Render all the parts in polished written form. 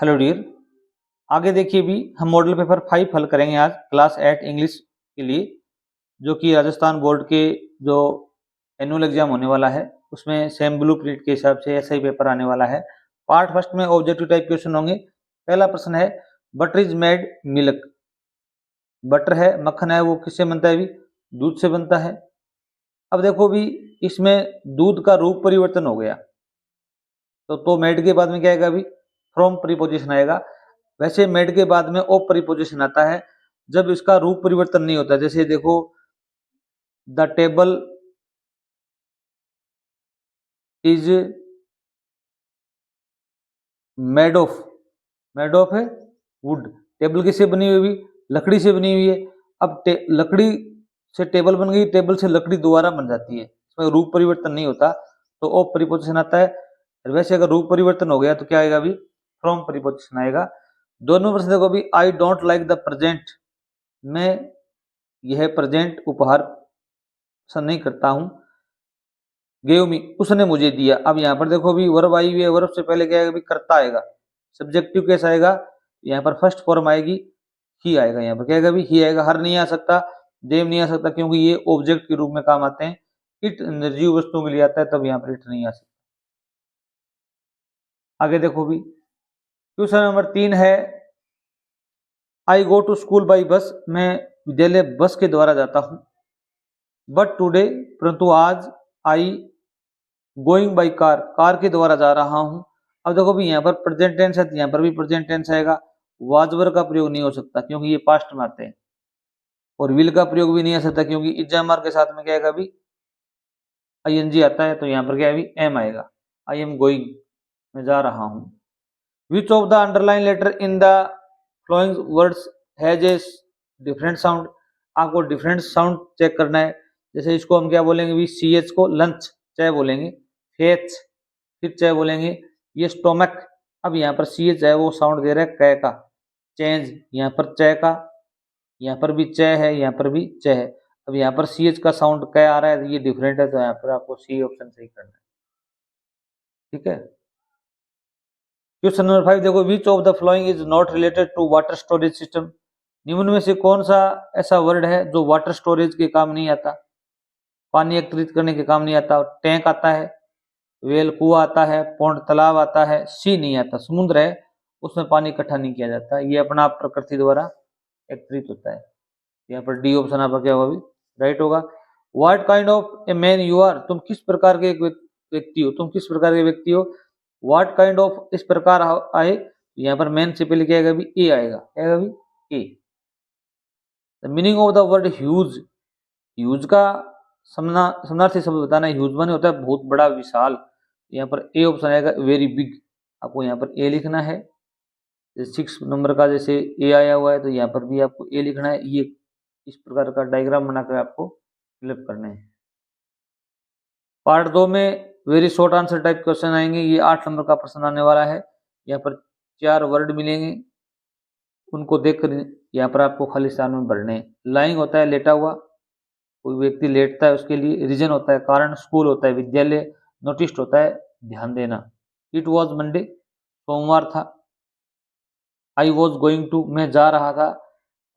Hello dear. आगे देखिए भी हम मॉडल पेपर 5 हल करेंगे आज क्लास 8 इंग्लिश के लिए, जो कि राजस्थान बोर्ड के जो एनुअल एग्जाम होने वाला है उसमें सेम ब्लू प्रिंट के हिसाब से ऐसा ही पेपर आने वाला है। पार्ट फर्स्ट में ऑब्जेक्टिव टाइप क्वेश्चन होंगे। पहला प्रश्न है, butter is made milk. Butter है, मक्खन है, वो किससे बनता है भी? दूध से बनता है। अब देखो भी इसमें दूध का रूप परिवर्तन हो गया, तो मेड के बाद में क्या आएगा अभी? फ्रॉम प्रीपोजिशन आएगा। वैसे मेड के बाद में ऑफ प्रीपोजिशन आता है जब इसका रूप परिवर्तन नहीं होता। जैसे देखो, the table is made of है वुड। टेबल किससे बनी हुई? लकड़ी से बनी हुई है। अब लकड़ी से टेबल बन गई, टेबल से लकड़ी दोबारा बन जाती है, इसमें रूप परिवर्तन नहीं होता, तो ऑफ प्रीपोजिशन आता है। वैसे अगर रूप परिवर्तन हो गया तो क्या आएगा अभी? फ्रॉम प्रीपोजिशन आएगा। दोनों प्रश्न देखो अभी, I don't like the present. मैं यह प्रेजेंट उपहार पसंद नहीं करता हूं। गेव मी, उसने मुझे दिया। अब यहाँ पर देखो भी वर्ब आई हुई है, वर्ब से पहले क्या आएगा? भी करता आएगा। सब्जेक्टिव कैसा आएगा? यहाँ पर फर्स्ट फॉर्म आएगी, ही आएगा। यहाँ पर क्या आएगा? भी ही आएगा। हर नहीं आ सकता, देव नहीं आ सकता, क्योंकि ये ऑब्जेक्ट के रूप में काम आते हैं। इट निर्जीव वस्तुओं के लिए आता है, तब यहाँ पर इट नहीं आ सकता। आगे देखो भी, क्वेश्चन नंबर 3 है, I go to school by bus. मैं विद्यालय बस के द्वारा जाता हूं। बट टुडे, परंतु आज, I going by car, car के द्वारा जा रहा हूं। अब देखो भी यहाँ पर प्रेजेंट टेंस है, यहाँ पर भी प्रेजेंट टेंस आएगा। वाज वर का प्रयोग नहीं हो सकता क्योंकि ये पास्ट में आते हैं, और विल का प्रयोग भी नहीं आ सकता क्योंकि इजामार के साथ में क्या आएगा? भी आईएनजी आता है, तो यहाँ पर क्या है? भी एम आएगा। आई एम गोइंग, मैं जा रहा हूं। Which of the underline letter in the flowing words has a different sound. आपको डिफरेंट साउंड चेक करना है। जैसे इसको हम क्या बोलेंगे? भी सी एच को लंच चाय बोलेंगे, फेच फिर चाय बोलेंगे। ये स्टोमक, अब यहाँ पर सी एच है वो साउंड दे रहा है कै का। चेंज, यहाँ पर चय का, यहाँ पर भी चय है, यहाँ पर भी चय है। अब यहाँ पर सी एच का साउंड कै आ रहा है, ये डिफरेंट है, तो यहाँ पर आपको सी ऑप्शन सही करना है। ठीक है। क्वेश्चन नंबर 5 देखो, which of the flowing is not related to water storage system. निम्न में से कौन सा ऐसा वर्ड है जो वाटर स्टोरेज के काम नहीं आता? पानी एकत्रित करने के काम नहीं आता। टैंक आता है, वेल कुआं आता है, पौंड तालाब आता है, सी नहीं आता। समुद्र है, उसमें पानी इकट्ठा नहीं किया जाता, ये अपना आप प्रकृति द्वारा एकत्रित होता है। यहाँ पर डी ऑप्शन आपका क्या होगा? राइट होगा। What kind of a man you are, तुम किस प्रकार के एक व्यक्ति हो? तुम किस प्रकार के व्यक्ति हो? व्हाट काइंड ऑफ, इस प्रकार आए, यहाँ पर मैन से पहले क्या आएगा? भी ए आएगा। क्या आएगा? भी A. The meaning of the word huge, huge का समानार्थी शब्द बताना है। ह्यूज माने होता है बहुत बड़ा, विशाल। यहाँ पर ए ऑप्शन आएगा, वेरी बिग। आपको यहाँ पर ए लिखना है। 6 नंबर का जैसे ए आया हुआ है, तो यहाँ पर भी आपको ए लिखना है। ये इस प्रकार का डायग्राम बनाकर आपको फिलअप करना है। पार्ट 2 में very short answer type question आएंगे। ये 8 नंबर का प्रश्न आने वाला है। यहाँ पर 4 वर्ड मिलेंगे, उनको देखकर यहाँ पर आपको खाली स्थान में भरने हैं। लाइंग होता है लेटा हुआ, कोई व्यक्ति लेटता है उसके लिए। रीजन होता है कारण, स्कूल होता है विद्यालय, नोटिस्ड होता है ध्यान देना। इट वॉज मंडे, सोमवार था। आई वॉज गोइंग टू, मैं जा रहा था।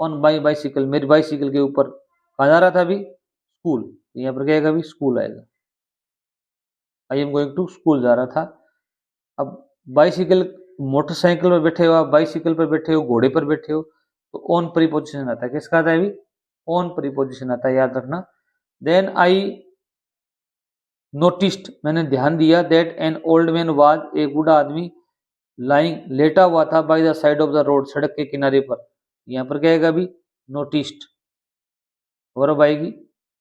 ऑन बाई बाइसिकल, मेरी बाइसिकल के ऊपर। कहाँ जा रहा था अभी? स्कूल, यहाँ पर क्या आएगा? अभी स्कूल आएगा। I am going to, school जा रहा था। अब बाइसिकल, मोटरसाइकिल पर बैठे हो आप, बाइसिकल पर बैठे हो, घोड़े पर बैठे हो, तो ऑन प्रीपोजिशन आता है। किसका आता है अभी? ऑन प्रीपोजिशन आता है, याद रखना। देन आई नोटिस्ड, मैंने ध्यान दिया। That an old man was, एक बूढ़ा आदमी, लाइंग लेटा हुआ था, by the side of the road, सड़क के किनारे पर। यहाँ पर क्या आएगा अभी? नोटिस्ड। वर्ब आएगी,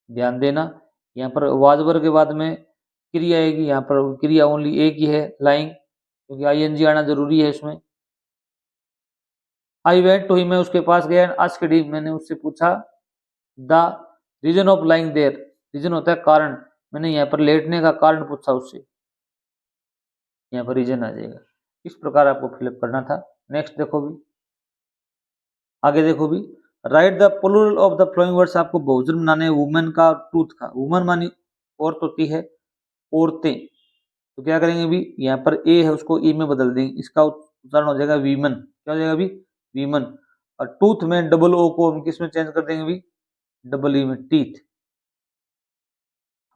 ध्यान देना। यहाँ पर वाज वर्ब के बाद में क्रिया आएगी। यहाँ पर क्रिया ओनली एक ही है, लाइंग, क्योंकि आईएनजी आना जरूरी है इसमें। आई वेंट टू हिम, मैं उसके पास गया। आस्क्ड हिम, मैंने उससे पूछा। The reason of lying there, reason होता है कारण, मैंने यहाँ पर लेटने का कारण पूछा उससे, यहाँ पर रीजन आ जाएगा। इस प्रकार आपको फिलअप करना था। नेक्स्ट देखो भी, आगे देखो भी, write the plural of the flowing words. आपको बहुवचन बनाने, वुमेन का, ट्रूथ का। वुमन मानी औरत होती है, औरतें, तो क्या करेंगे भी? यहाँ पर ए है, उसको ई में बदल देंगे। इसका उच्चारण हो जाएगा वीमन। क्या हो जाएगा अभी? वीमन। और टूथ में डबल ओ को हम किस में चेंज कर देंगे अभी? डबल ई में, टीथ।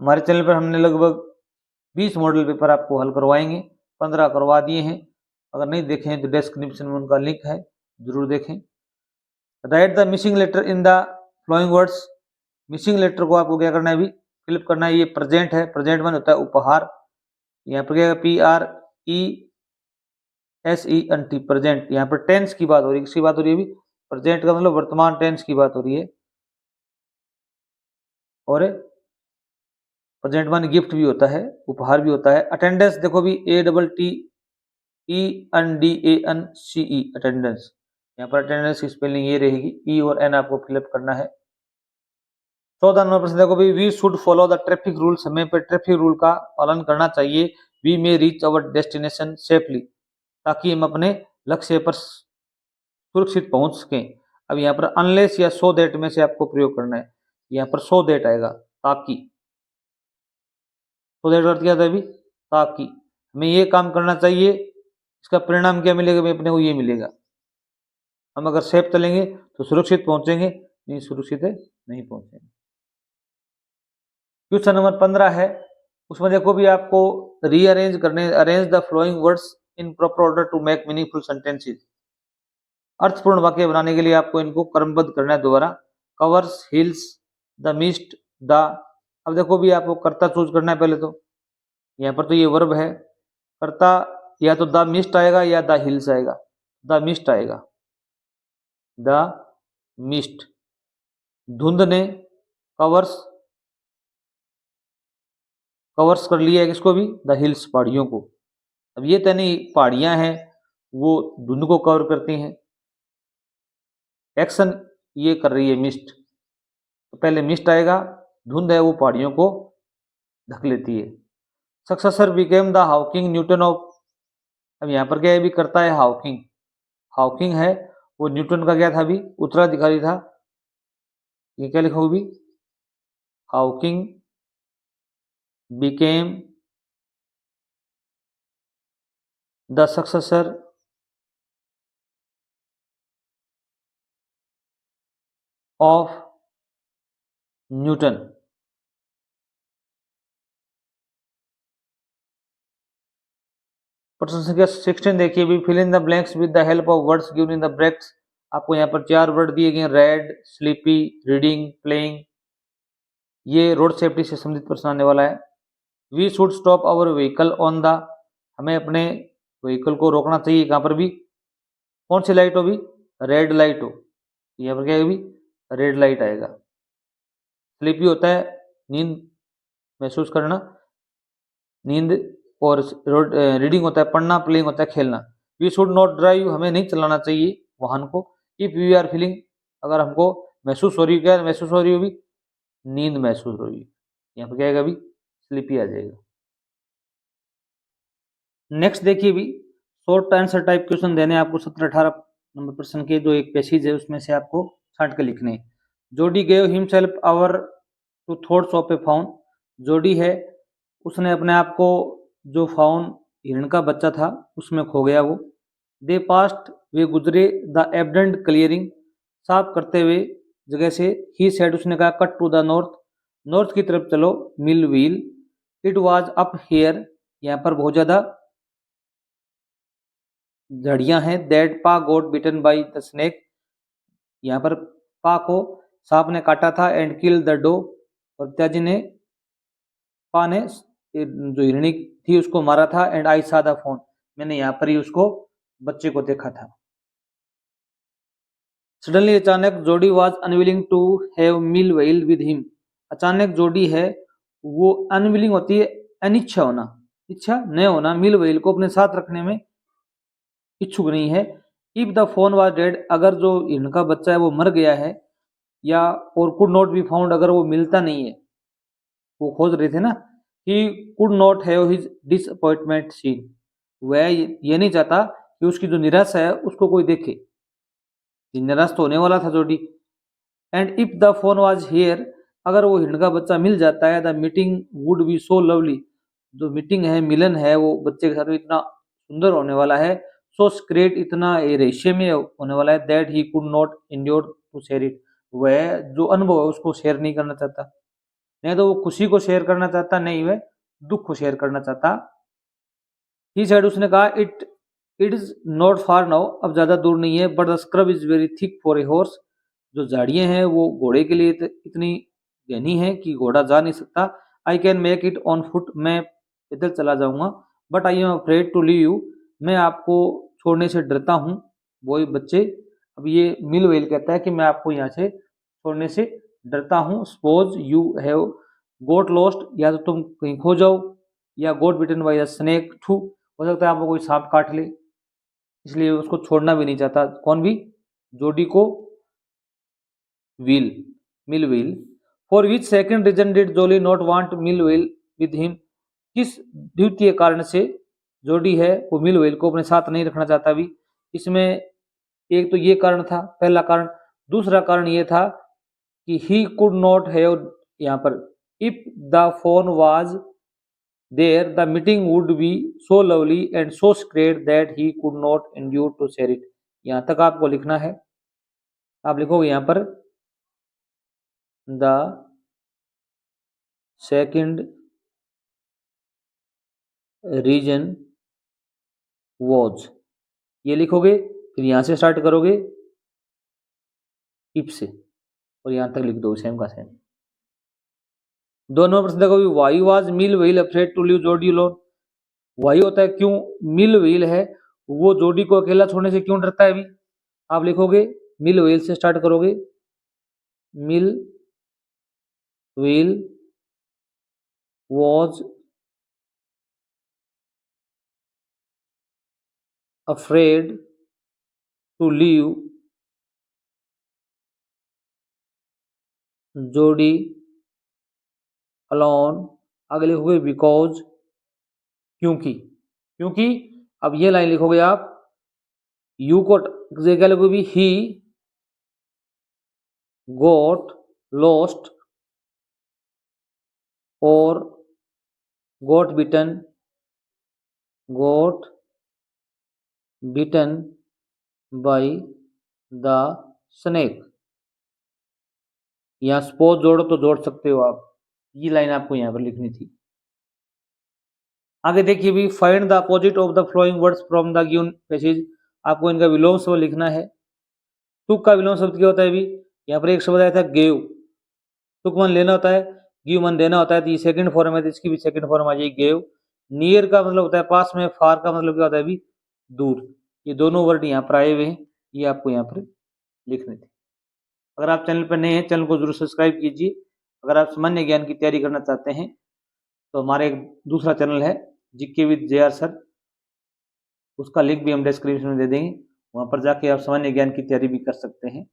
हमारे चैनल पर हमने लगभग 20 मॉडल पेपर आपको हल करवाएंगे, 15 करवा दिए हैं। अगर नहीं देखे हैं तो डिस्क्रिप्शन में उनका लिंक है, जरूर देखें। Write the missing letter in the flowing words. Missing letter को आपको क्या करना है अभी? फिलअप करना है। ये प्रेजेंट है, प्रेजेंट वन होता है उपहार। यहाँ पर क्या PRESENT, प्रेजेंट। यहाँ पर टेंस की बात हो रही है, किसकी बात हो रही है अभी? प्रेजेंट का मतलब वर्तमान टेंस की बात हो रही है। और प्रेजेंट वन गिफ्ट भी होता है, उपहार भी होता है। अटेंडेंस देखो भी ATTENDANCE, अटेंडेंस। यहाँ पर अटेंडेंस की स्पेलिंग ये रहेगी, ई और एन आपको फिलअप करना है। 14 नंबर प्रश्न देखो भी, we should follow the traffic rules, हमें पर ट्रैफिक रूल का पालन करना चाहिए। We may reach our destination safely, ताकि हम अपने लक्ष्य पर सुरक्षित पहुंच सकें। अब यहाँ पर अनलेस या सो दैट में से आपको प्रयोग करना है। यहाँ पर सो दैट आएगा, ताकि। सो दैट अर्थ क्या था अभी? ताकि हमें ये काम करना चाहिए। इसका परिणाम क्या मिलेगा भाई? अपने को ये मिलेगा, हम अगर सेफ चलेंगे तो सुरक्षित पहुंचेंगे, नहीं सुरक्षित है नहीं पहुंचेंगे। क्वेश्चन नंबर 15 है, उसमें देखो भी आपको रीअरेंज करने, arrange the flowing words in proper order to make meaningful sentences. अर्थपूर्ण वाक्य बनाने के लिए आपको इनको क्रमबद्ध करना है दोबारा। Covers, hills, the mist, the. अब देखो भी आपको कर्ता चूज करना है पहले तो। यहाँ पर तो ये वर्ब है, कर्ता या तो द मिस्ट आएगा या द हिल्स आएगा। द मिस्ट आएगा, द मिस्ट। धुंध ने कवर्स, कवर्स कर लिया है किसको भी? द हिल्स, पहाड़ियों को। अब ये तो नहीं पहाड़ियां हैं वो धुंध को कवर करती हैं। एक्शन ये कर रही है मिस्ट, तो पहले मिस्ट आएगा। धुंध है वो पहाड़ियों को ढक लेती है। Successor became the Hawking Newton of. अब यहाँ पर क्या है भी? करता है हाउकिंग। हाउकिंग है वो न्यूटन का क्या था अभी? उत्तराधिकारी था। ये क्या लिखोगे भी? Hawking became the successor of Newton. प्रश्न संख्या 16 देखिए भी, fill in the blanks with the help of words given in the brackets. आपको यहाँ पर 4 वर्ड दिए गए, रेड, स्लीपी, रीडिंग, प्लेइंग। ये रोड सेफ्टी से संबंधित प्रश्न आने वाला है। We should stop our vehicle on the. हमें अपने व्हीकल को रोकना चाहिए कहाँ पर भी? कौन सी लाइट हो भी? रेड लाइट हो। यहाँ पर क्या है भी? रेड लाइट आएगा। स्लीपी होता है नींद महसूस करना, नींद। और रीडिंग होता है पढ़ना, प्लेइंग होता है खेलना। वी शुड नॉट ड्राइव, हमें नहीं चलाना चाहिए वाहन को। इफ वी आर फीलिंग, अगर हमको महसूस हो रही है, क्या महसूस हो रही होगी? नींद महसूस हो रही है। यहाँ पर क्या आएगा भी? स्लीपी आ जाएगा। नेक्स्ट देखिए भी, शॉर्ट आंसर टाइप क्वेश्चन देने आपको 17-18 नंबर प्रश्न के, जो एक पैसेज है उसमें से आपको छांट के लिखने हैं। Jody gave himself over to thoughts of a fawn. Jody है उसने अपने आप को, जो फाउन हिरण का बच्चा था उसमें खो गया वो। दे पास्ट, वे गुजरे, द एबडेंट क्लियरिंग, साफ करते हुए जगह से। ही सेड, उसने कहा, cut to the north, north की तरफ चलो। Mill wheel, it was up here, यहाँ पर बहुत ज्यादा झड़ियां हैं। That Pa got bitten by the snake, यहाँ पर पा को सांप ने काटा था। एंड किल द डो, और पिताजी ने, पा ने जो हिरणी थी उसको मारा था। एंड आई सा द फोन, मैंने यहाँ पर ही उसको, बच्चे को देखा था। सडनली, अचानक, Jody was unwilling to have Millwheel with him. अचानक जोडी है वो अनविलिंग होती है अनिच्छा होना, इच्छा न होना, मिल व्हील को अपने साथ रखने में इच्छुक नहीं है। If the fawn was dead, अगर जो इनका बच्चा है वो मर गया है, या और कुड नॉट बी फाउंड, अगर वो मिलता नहीं है, वो खोज रहे थे ना। He could not have his disappointment seen, वह ये नहीं चाहता कि उसकी जो निराशा है उसको कोई देखे। निराश तो होने वाला था जोडी। And if the fawn was here, अगर वो हिरण का बच्चा मिल जाता है, the meeting would be so lovely, जो मीटिंग है, मिलन है वो बच्चे के साथ इतना सुंदर होने वाला है। सो स्क्रेट इतना रेशियो में होने वाला है that he could not endure to share it, वह जो अनुभव है उसको शेयर नहीं करना चाहता, नहीं तो वो खुशी को शेयर करना चाहता, नहीं वह दुख को शेयर करना चाहता। ही साइड उसने कहा it is not far now, अब ज्यादा दूर नहीं है, but the scrub is very thick for a horse, जो झाड़ियां हैं वो घोड़े के लिए इतनी घनी है कि घोड़ा जा नहीं सकता। I can make it on foot, मैं पैदल चला जाऊंगा, but I am afraid to leave you, मैं आपको छोड़ने से डरता हूँ। वो बच्चे, अब ये मिल वेल कहता है कि मैं आपको यहाँ से छोड़ने से डरता हूँ। Suppose you have got lost, या तो तुम कहीं खो जाओ, या गोट बिटन बाय द स्नेक थू, हो सकता है आपको कोई सांप काट ले, इसलिए उसको छोड़ना भी नहीं चाहता। कौन भी? जोडी को wheel, Millwheel. For which second reason did Jody not want Millwheel with him, किस द्वितीय कारण से जोडी है वो मिल व्हील को अपने साथ नहीं रखना चाहता भी? इसमें एक तो ये कारण था, पहला कारण। दूसरा कारण ये था कि ही कुड नॉट हैव, यहाँ पर if the fawn was there the meeting would be so lovely and so secret that he could not endure to share it. यहाँ तक आपको लिखना है। आप लिखोगे यहाँ पर द सेकंड रीजन वॉज, ये लिखोगे, फिर यहाँ से स्टार्ट करोगे इफ से, और यहाँ तक लिख दो सेम का सेम। दोनों प्रश्न देखो, why was Millwheel afraid to leave Jody lone, why होता है क्यों, मिल व्हील है वो जोडी को अकेला छोड़ने से क्यों डरता है अभी? आप लिखोगे मिल व्हील से स्टार्ट करोगे, mill wheel was afraid to leave Jody alone, आगे लिखोगे बिकॉज, क्योंकि, क्योंकि अब ये लाइन लिखोगे आप, यू को क्या लिखोगे, ही गोट लॉस्ट और गोट बिटन बाय द स्नेक। यहाँ सपोज जोड़ो तो जोड़ सकते हो आप, ये लाइन आपको यहाँ पर लिखनी थी। आगे देखिए भी, find the opposite of the flowing words from the given passage, आपको इनका विलोम शब्द लिखना है। तुक का विलोम शब्द क्या होता है? भी यहाँ पर एक शब्द आया था गेव, तुक मन लेना होता है, गिव मन देना होता है, तो ये सेकंड फॉर्म है, तो इसकी भी सेकंड फॉर्म आ जाएगी गेव। नियर का मतलब होता है पास में, फार का मतलब क्या होता है? भी दूर। ये दोनों वर्ड यहाँ पर आए हुए हैं, ये आपको यहाँ पर लिखने थे। अगर आप चैनल पर नए हैं, चैनल को जरूर सब्सक्राइब कीजिए। अगर आप सामान्य ज्ञान की तैयारी करना चाहते हैं तो हमारा एक दूसरा चैनल है GK with J are sir, उसका लिंक भी हम डिस्क्रिप्शन में दे देंगे, वहां पर जाके आप सामान्य ज्ञान की तैयारी भी कर सकते हैं।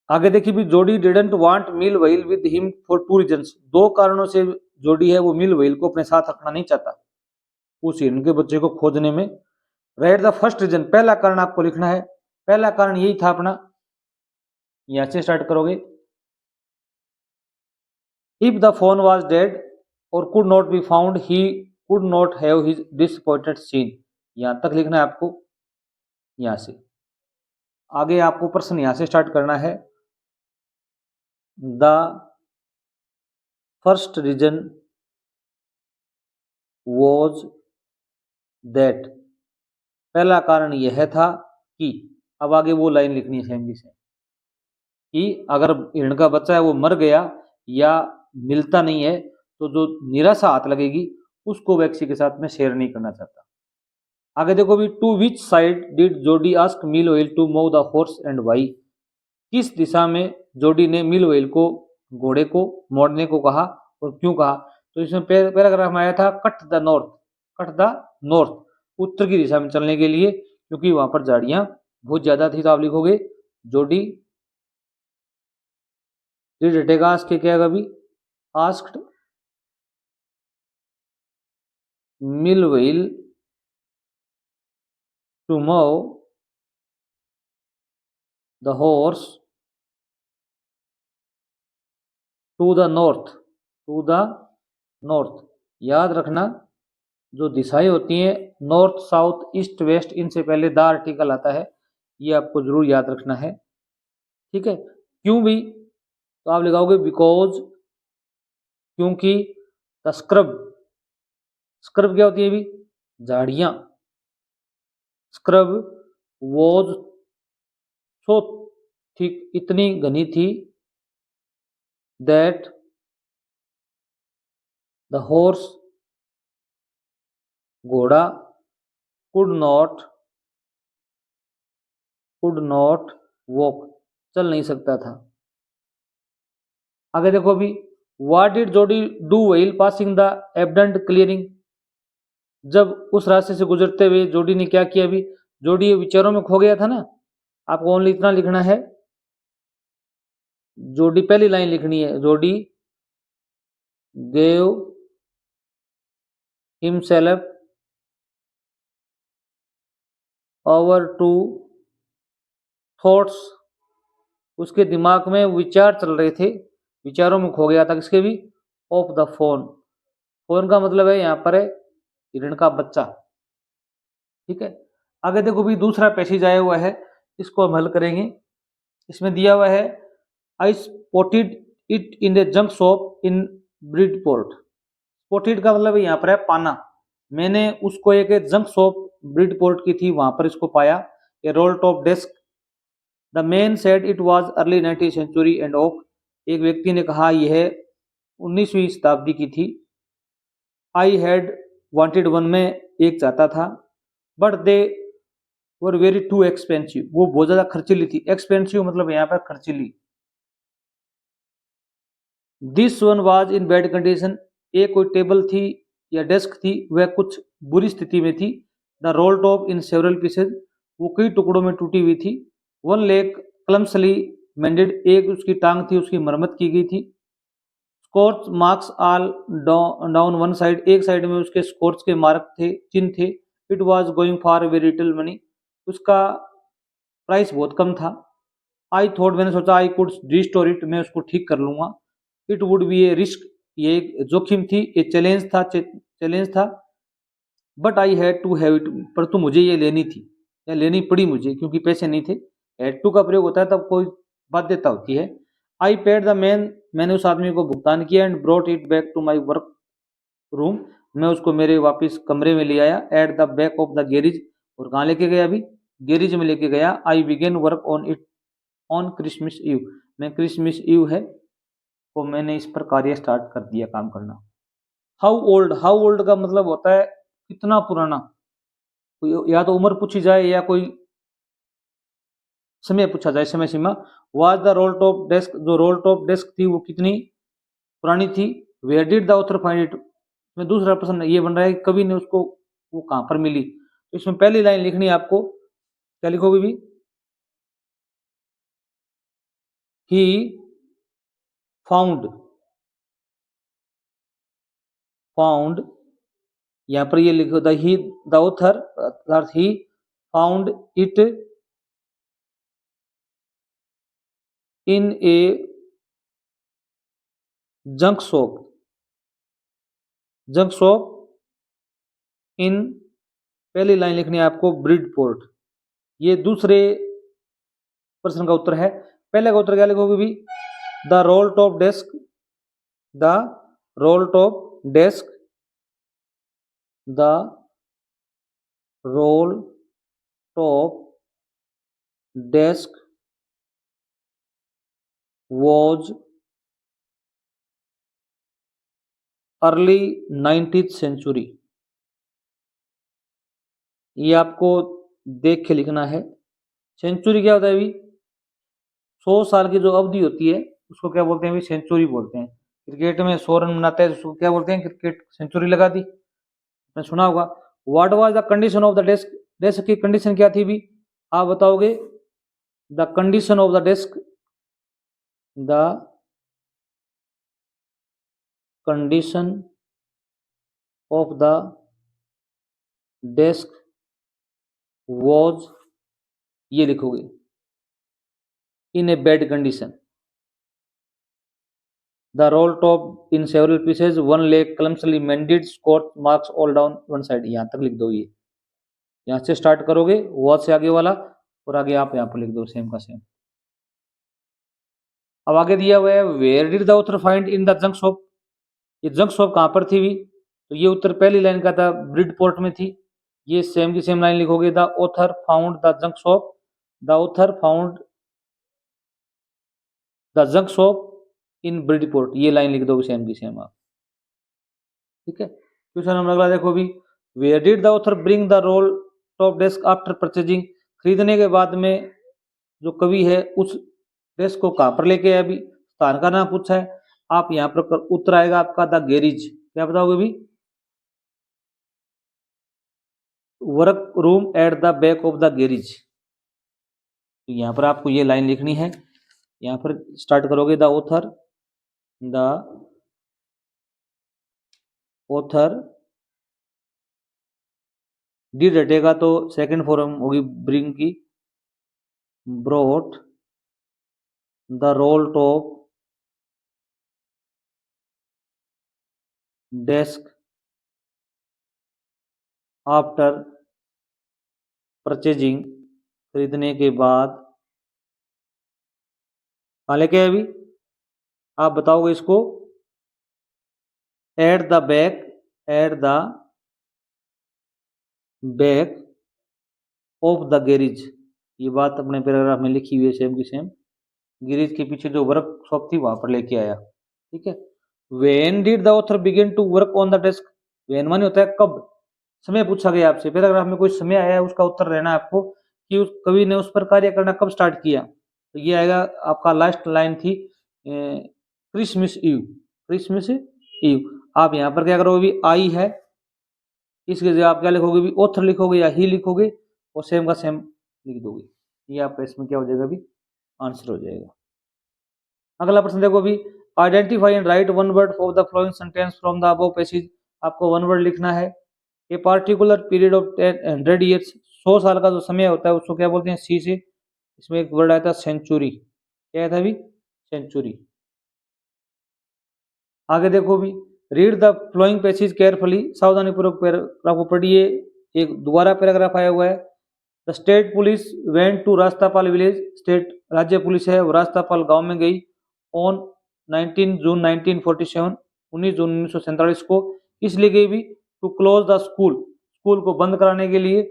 आगे देखिए भी, जोडी didn't want Millwheel with him for two reasons, दो कारणों से जोडी है वो मिल व्हील को अपने साथ रखना नहीं चाहता उस हिरण के बच्चे को खोजने में। राइट द फर्स्ट रीजन, पहला कारण आपको लिखना है। पहला कारण यही था अपना, यहां से स्टार्ट करोगे, if the fawn was dead और could not be found he could not have his disappointed seen, यहां तक लिखना है आपको। यहां से आगे आपको प्रश्न यहां से स्टार्ट करना है। The first reason was that, पहला कारण यह था कि, अब आगे वो लाइन लिखनी है सेम से, कि अगर हिरण का बच्चा है वो मर गया या मिलता नहीं है तो जो निराशा हाथ लगेगी उसको व्यक्ति के साथ में शेयर नहीं करना चाहता। आगे देखो भी, to which side did Jody ask Millwheel to move the horse and why, किस दिशा में जोडी ने मिल व्हील को, घोड़े को मोड़ने को कहा और क्यों कहा? तो इसमें पैराग्राफ में आया था cut the north, cut the north, उत्तर की दिशा में चलने के लिए, क्योंकि वहां पर झाड़ियां बहुत ज्यादा थी। तो आप लिखोगे जोडी डिड टेक आस्क, क्या कभी asked Millwheel to move the horse to the north, to the north, याद रखना जो दिशाएं होती हैं नॉर्थ साउथ ईस्ट वेस्ट, इनसे पहले द आर्टिकल आता है, ये आपको जरूर याद रखना है। ठीक है, क्यों भी, तो आप लगाओगे बिकॉज, क्योंकि। द स्क्रब, स्क्रब क्या होती है भी, झाड़ियां। स्क्रब वॉज सो थिक, इतनी घनी थी, दैट द हॉर्स, घोड़ा, कुड नॉट वॉक, चल नहीं सकता था। आगे देखो अभी, what did Jody do while passing the abundant clearing, जब उस रास्ते से गुजरते हुए जोडी ने क्या किया अभी, जोडी विचारों में खो गया था ना। आपको ओनली इतना लिखना है, जोडी पहली लाइन लिखनी है, Jody gave himself over to thoughts, उसके दिमाग में विचार चल रहे थे, विचारों में खो गया था किसके भी, ऑफ द फोन। फोन का मतलब है यहाँ पर है हिरण का बच्चा। ठीक है, आगे देखो भी दूसरा पैसेज आया हुआ है, इसको हम हल करेंगे। इसमें दिया हुआ है, आई spotted it in the junk shop in Bridport. Spotted का मतलब यहाँ पर है पाना, मैंने उसको एक जंक शॉप ब्रिडपोर्ट की थी वहां पर इसको पाया। A roll top desk, the man said it was early 19th century and oak, एक व्यक्ति ने कहा यह 19वीं शताब्दी की थी। आई हैड वांटेड वन, में एक चाहता था, but they were very too expensive, वो बहुत ज्यादा खर्चीली थी। एक्सपेंसिव मतलब यहाँ पर खर्चीली। This one was in bad condition, एक कोई टेबल थी या डेस्क थी वह कुछ बुरी स्थिति में थी। The roll top in several pieces, वो कई टुकड़ों में टूटी हुई थी। वन लेग क्लम्सली मेंडेड, एक उसकी टांग थी उसकी मरम्मत की गई थी। Scorch marks all down one side, एक साइड में उसके स्कॉर्च के मार्क थे, चिन्ह थे। It was going for very little money, उसका प्राइस बहुत कम था। आई थॉट, मैंने सोचा, आई कुड रिस्टोर इट, मैं उसको ठीक कर लूंगा। It would be a risk, ये एक जोखिम थी, ये चैलेंज था। But I had to have it, पर तो मुझे ये लेनी थी या लेनी पड़ी मुझे, क्योंकि पैसे नहीं थे। हैड टू का प्रयोग होता है तब कोई बाध्यता होती है। आई पेड द मैन, मैंने उस आदमी को भुगतान किया। And brought it back to my work room, मैं उसको मेरे वापस कमरे में ले आया। At the back of the garage, और कहाँ लेके गया अभी, गैरेज में लेके गया। I began work on it on Christmas Eve, मैं क्रिसमस ईव है तो मैंने इस पर कार्य स्टार्ट कर दिया, काम करना। हाउ ओल्ड, हाउ ओल्ड का मतलब होता है कितना पुराना, कोई या तो उम्र पूछी जाए या कोई समय पूछा जाए, समय सीमा। Was the roll top desk, जो रोल टॉप डेस्क थी वो कितनी पुरानी थी। Where did the author find it, में दूसरा प्रश्न ये बन रहा है कि कवि ने उसको वो कहां पर मिली। तो इसमें पहली लाइन लिखनी है आपको, क्या लिखोगे भी, ही फाउंड, फाउंड, यहाँ पर ये लिखो द ही, द ऑथर अर्थात he found it in A junk shop, junk shop in, पहली लाइन लिखनी है आपको ब्रिडपोर्ट। ये दूसरे प्रश्न का उत्तर है। पहले का उत्तर क्या लिखोगे भी, the roll top desk, the roll top desk, the roll top desk was early 19th century, ये आपको देख के लिखना है। सेंचुरी क्या होता है अभी, 100 साल की जो अवधि होती है उसको क्या बोलते हैं अभी, सेंचुरी बोलते हैं। क्रिकेट में 100 रन बनाते हैं उसको क्या बोलते हैं, क्रिकेट सेंचुरी लगा दी, मैं सुना होगा। What was the condition of the desk, desk की कंडीशन क्या थी भी, आप बताओगे। The condition of the desk, the condition of the desk was, ये लिखोगे, in a bad condition. The roll top in several pieces, one leg clumsily mended, scorch marks all down one side. यहाँ तक लिख दो। ये यहाँ से start करोगे वॉच से आगे वाला, और आगे आप यहाँ पर लिख दो सेम का सेम। अब आगे दिया हुआ है where did the author find in the junk shop. ये जंक शॉप कहाँ पर थी भी, तो ये उत्तर पहली लाइन का था, ब्रिडपोर्ट में थी। ये सेम की सेम लाइन लिखोगे, the author found the junk shop, the author found the junk shop in Bridport. ये लाइन लिख दोगे सेम की सेम आप। ठीक है। क्वेश्चन नंबर अगला देखो भी, where did the author bring the roll top desk after purchasing. खरीदने के बाद में जो कवि है उस डेस्क को कहाँ पर लेके आया भी, स्थान का नाम पूछा है। आप यहाँ पर उत्तर आएगा आपका द गैरेज। क्या बताओगे भी, work room at the back of the garage. तो यहाँ पर आपको ये लाइन लिखनी है। यहाँ पर स्टार्ट करोगे, द ऑथर डिड हटेगा तो सेकंड फॉर्म होगी ब्रिंग की, brought the roll top desk after purchasing. खरीदने के बाद कहाँ लेके आए अभी, आप बताओगे इसको, eight the back of the garage. ये बात अपने पैराग्राफ में लिखी हुई है सेम की सेम। गैरेज के पीछे जो वर्कशॉप थी वहां पर लेके आया। ठीक है। When did the author begin to work on the desk. When माने होता है कब, समय पूछा गया आपसे, पैराग्राफ में कोई समय आया है उसका उत्तर रहना है आपको कि उस कवि ने उस पर कार्य करना कब स्टार्ट किया। तो ये आएगा आपका, लास्ट लाइन थी क्रिसमस ईव, क्रिसमस ईव। आप यहाँ पर क्या करोगे भी, आई है, इसके जगह आप क्या लिखोगे भी, ऑथर लिखोगे या ही लिखोगे, और सेम का सेम लिख दोगे। ये आपका इसमें क्या हो जाएगा भी, आंसर हो जाएगा। अगला प्रश्न देखो भी, identify and right one word for the flowing sentence from the above passage. आपको वन वर्ड लिखना है। A particular period of 100 years, 100 साल का जो समय होता है उसको क्या बोलते हैं, सी से। इसमें एक वर्ड आया था सेंचुरी। क्या था भी, सेंचुरी। आगे देखो भी, read the flowing passage carefully, सावधानी पूर्वक पैराग्राफ को पढ़िए। एक दोबारा पैराग्राफ आया हुआ है, the state police went to Rastapal village. State राज्य पुलिस है वो रास्तापाल गांव में गई ऑन 19 जून 1947, 19 जून 1947 को। इसलिए गई भी, to close the school, school को बंद कराने के लिए।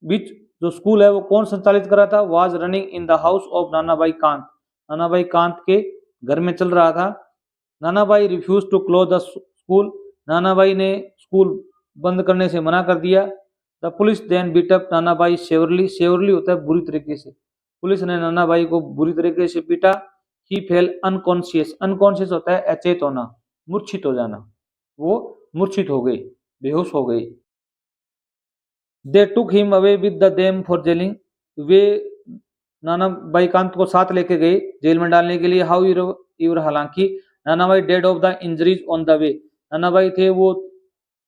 बीच जो स्कूल है वो कौन संचालित कर रहा था, was running in the house of Nanabhai Kant, Nanabhai Kant के घर में चल रहा था। Nanabhai refuse to close the school, Nanabhai ने स्कूल बंद करने से मना कर दिया। The police then beat up Nanabhai severely, severely होता है बुरी तरीके से, पुलिस ने नानाभाई को बुरी तरीके से पीटा। ही फेल अनकॉन्शियस, अनकॉन्शियस होता है अचेत होना, मूर्छित हो जाना, वो मूर्छित हो गई, बेहोश हो गई। They took him away with the them for jailing, वे नानाभाई कांत को साथ लेके गए जेल में डालने के लिए। हाउ यूर, हालांकि Nanabhai dead of the injuries on the way, Nanabhai थे वो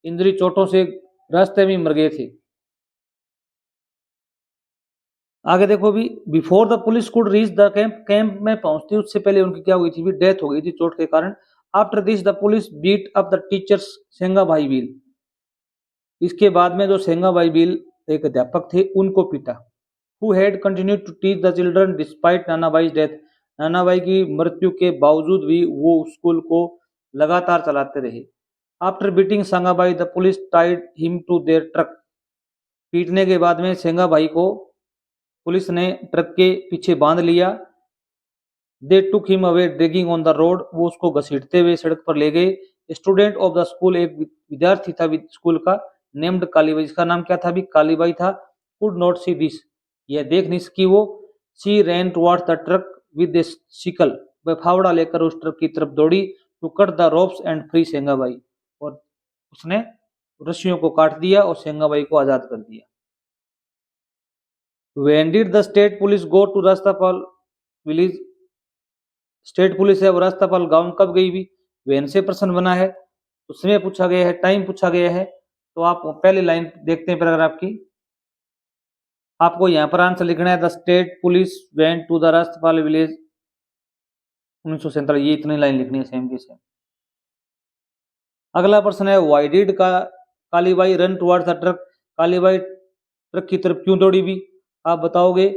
इंजरी चोटों से रास्ते में मर गए थे। आगे देखो भी, before the police could reach the camp, camp में पहुंचती उससे पहले उनकी क्या हुई थी भी, डेथ हो गई थी चोट के कारण। After this the police beat up the teachers Sengabhai bill, इसके बाद में जो सेंगा भाई बिल एक अध्यापक थे उनको पीटा। Who had continued to teach the children despite Nanabhai death, Nanabhai की मृत्यु के बावजूद भी वो स्कूल को लगातार चलाते रहे। After beating Sangabai the police tied him to their truck, पीटने के बाद में सेंगा भाई को पुलिस ने ट्रक के पीछे बांध लिया। They took him away dragging on the road, वो उसको घसीटते हुए सड़क पर ले गए। स्टूडेंट ऑफ द स्कूल, एक विद्यार्थी था स्कूल का, नेम्ड कालीबाई, इसका नाम क्या था भी, कालीबाई था। कुड नॉट सी दिस, यह देख नहीं सकी वो। She ran towards the truck with the sickle, वह फावड़ा लेकर उस ट्रक की तरफ दौड़ी। To cut the ropes and free Sengabai, और उसने रस्सियों को काट दिया और सेंगाबाई को आजाद कर दिया। When did the state police go to Rastapal village, state police है वो रास्तापाल गांव में कब गई भी, वेन से प्रश्न बना है, तो समय पूछा गया है, टाइम पूछा गया है। तो आप पहली लाइन देखते हैं पैराग्राफ की, आपको यहाँ पर आंसर लिखना है, the state police went to the Rastapal village 1947, ये इतनी लाइन लिखनी है सेम की सेम। अगला प्रश्न है why did Kalibai run towards the truck, Kalibai ट्रक की तरफ क्यों दौड़ी भी? आप बताओगे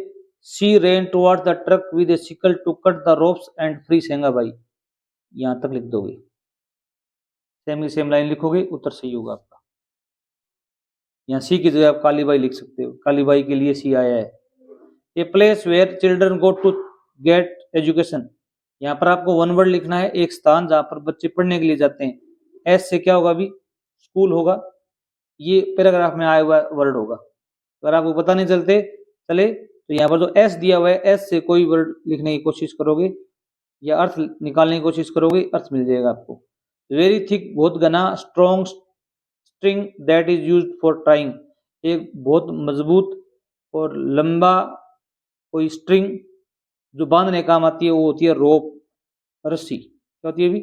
she ran towards the truck with a sickle to cut the ropes and free Sengabai, यहां तक लिख दोगे, सेम की सेम लाइन लिखोगे, उत्तर सही होगा आपका। यहाँ सी की जगह आप कालीबाई लिख सकते हो, कालीबाई के लिए सी आया है। A place where children go to get education, यहाँ पर आपको वन वर्ड लिखना है, एक स्थान जहां पर बच्चे पढ़ने के लिए जाते हैं। एस से क्या होगा अभी? स्कूल होगा, ये पैराग्राफ में आया हुआ वर्ड होगा। अगर आपको पता नहीं चले तो यहाँ पर जो एस दिया हुआ है, एस से कोई वर्ड लिखने की कोशिश करोगे या अर्थ निकालने की कोशिश करोगे, अर्थ मिल जाएगा आपको। वेरी थिक, बहुत घना, strong string that is used for tying, एक बहुत मजबूत और लंबा कोई स्ट्रिंग जो बांधने काम आती है, वो होती है रोप, रस्सी। क्या होती है अभी?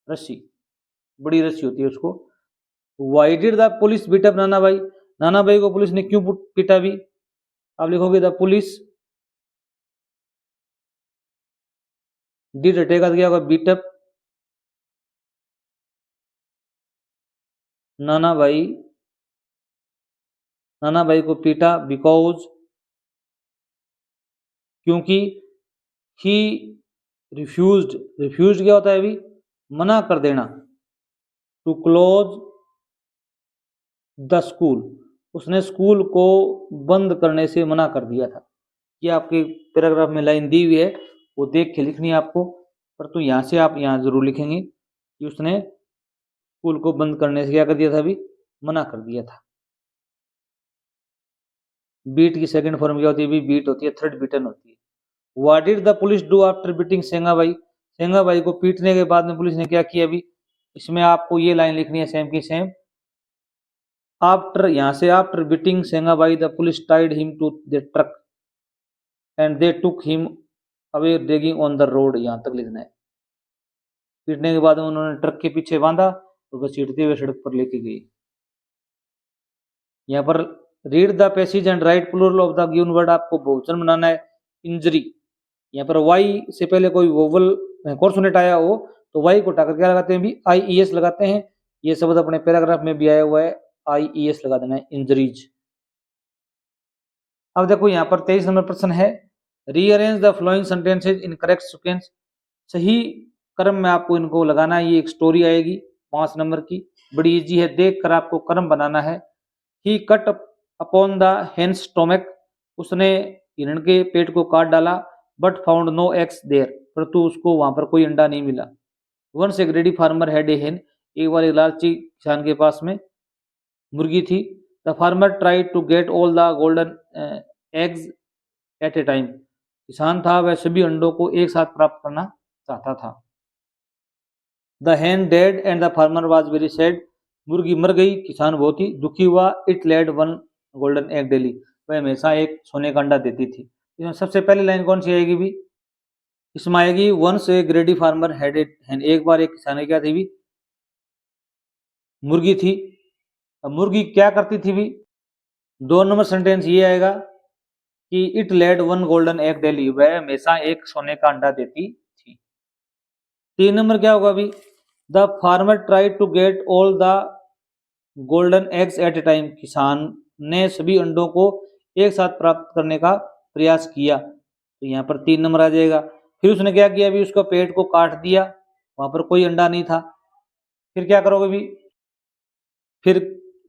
रस्सी, बड़ी रस्सी होती है उसको। Why did the police beat up Nanabhai, नाना भाई को पुलिस ने क्यों पीटा भी? आप लिखोगे द पुलिस डिड हटेगा तो क्या होगा? बीट अप नाना भाई को पीटा बिकॉज, क्योंकि ही रिफ्यूज्ड क्या होता है अभी? मना कर देना, टू क्लोज द स्कूल, उसने स्कूल को बंद करने से मना कर दिया था। ये आपके पैराग्राफ में लाइन दी हुई है, वो देख के लिखनी है आपको, पर तो यहाँ से आप यहाँ जरूर लिखेंगे कि उसने स्कूल को बंद करने से क्या कर दिया था अभी? मना कर दिया था। बीट की सेकंड फॉर्म क्या होती है? बीट होती है, थर्ड बीटन होती है। What did the police do after beating Sengabai, Sengabai को पीटने के बाद में पुलिस ने क्या किया अभी? इसमें आपको ये लाइन लिखनी है सेम की सेम। आफ्टर, यहां से after beating Sengabai the police tied him to the truck and they took him away dragging on the road, यहां तक लिखना है। पीटने के बाद उन्होंने ट्रक के पीछे बांधा और घसीटते हुए सड़क पर लेके गए। यहाँ पर read the passage and write plural of the given word, आपको बहुवचन बनाना है। इंजरी, यहाँ पर वाई से पहले कोई वोवल कॉन्सोनेंट आया हो तो वाई को हटाकर क्या लगाते हैं भी? IES लगाते हैं। ये शब्द अपने पैराग्राफ में भी आया हुआ है, IES लगा देना है, इंजरीज। अब देखो यहाँ पर 23 नंबर प्रश्न है, rearrange the flowing sentences in correct sequence, सही क्रम में आपको इनको लगाना है। ये एक स्टोरी आएगी 5 नंबर की, बड़ी इजी है, देख कर आपको क्रम बनाना है। He cut upon the hen's stomach, उसने हिरण के पेट को काट डाला, but found no eggs there, परंतु उसको वहां पर कोई अंडा नहीं मिला। Once a greedy farmer had a hen, एक बार एक लालची किसान के पास में मुर्गी थी। The farmer tried to get all the golden eggs at a time, किसान था वह सभी अंडों को एक साथ प्राप्त करना चाहता था। The hen dead and the farmer was very sad, मुर्गी मर गई, किसान बहुत ही दुखी हुआ। It laid one golden egg daily, वह हमेशा एक सोने का अंडा देती थी। इसमें सबसे पहली लाइन कौन सी आएगी भी? इसमें आएगी once a greedy farmer had a hen, एक बार एक किसान क्या थी भी? मुर्गी थी। अब मुर्गी क्या करती थी भी? 2 नंबर सेंटेंस ये आएगा कि it laid one golden egg daily, वह हमेशा एक सोने का अंडा देती थी। 3 नंबर क्या होगा अभी? The farmer tried to get all the golden eggs at a time, किसान ने सभी अंडों को एक साथ प्राप्त करने का प्रयास किया, तो यहाँ पर 3 नंबर आ जाएगा। फिर उसने क्या किया अभी? उसका पेट को काट दिया, वहां पर कोई अंडा नहीं था। फिर क्या करोगे अभी? फिर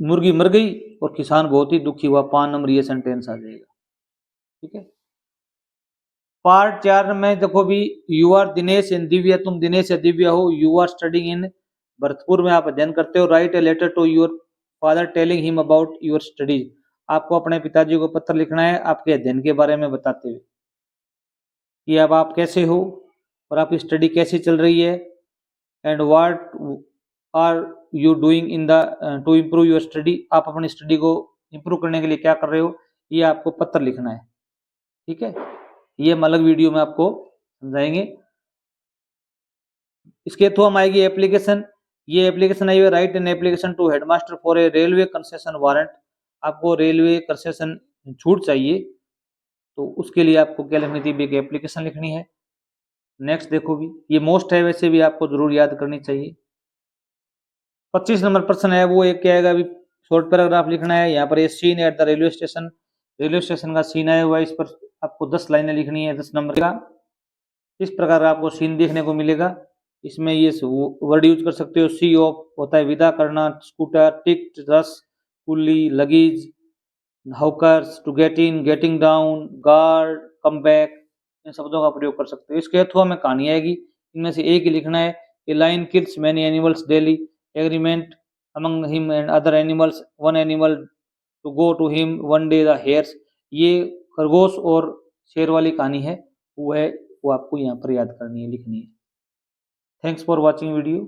मुर्गी मर गई और किसान बहुत ही दुखी हुआ, 5 नंबर ये सेंटेंस आ जाएगा। ठीक है, पार्ट 4 में देखो भी, you are Dinesh and Divya, तुम दिनेश या दिव्या हो, you are studying in Bharatpur में आप अध्ययन करते हो। Write a letter to your father telling him about your studies, आपको अपने पिताजी को पत्र लिखना है आपके अध्ययन के बारे में बताते हुए कि अब आप कैसे हो और आपकी स्टडी कैसी चल रही है। And what are you doing in the to improve your study, आप अपनी स्टडी को इम्प्रूव करने के लिए क्या कर रहे हो, ये आपको पत्र लिखना है। ठीक है, ये हम अलग वीडियो में आपको समझाएंगे। इसके थ्रू हम आएगी एप्लीकेशन, ये एप्लीकेशन आई है, write an application to headmaster for a railway concession warrant, आपको रेलवे कंसेशन छूट चाहिए तो उसके लिए आपको क्या लिखनी थी? एक एप्लीकेशन लिखनी है। नेक्स्ट देखो भी, ये मोस्ट है, वैसे भी आपको जरूर याद करनी चाहिए। 25 नंबर प्रश्न है वो एक क्या आएगा, अभी शॉर्ट पैराग्राफ लिखना है। यहाँ पर ये scene at the railway station का सीन आया हुआ है, इस पर आपको 10 लाइनें लिखनी है 10 नंबर का। इस प्रकार का आपको सीन देखने को मिलेगा। इसमें ये वर्ड यूज कर सकते हो, सी ऑफ होता है विदा करना, scooter, tick, rush, coolie, luggage, hawkers, to get in, getting down, guard, come back, इन शब्दों का प्रयोग कर सकते हो। इसके अथवा में कहानी आएगी, इनमें से एक ही लिखना है। A lion kills many animals daily, agreement among him and other animals, one animal to go to him one day the hares. ये खरगोश और शेर वाली कहानी है, वो आपको यहाँ पर याद करनी है, लिखनी है। Thanks for watching video.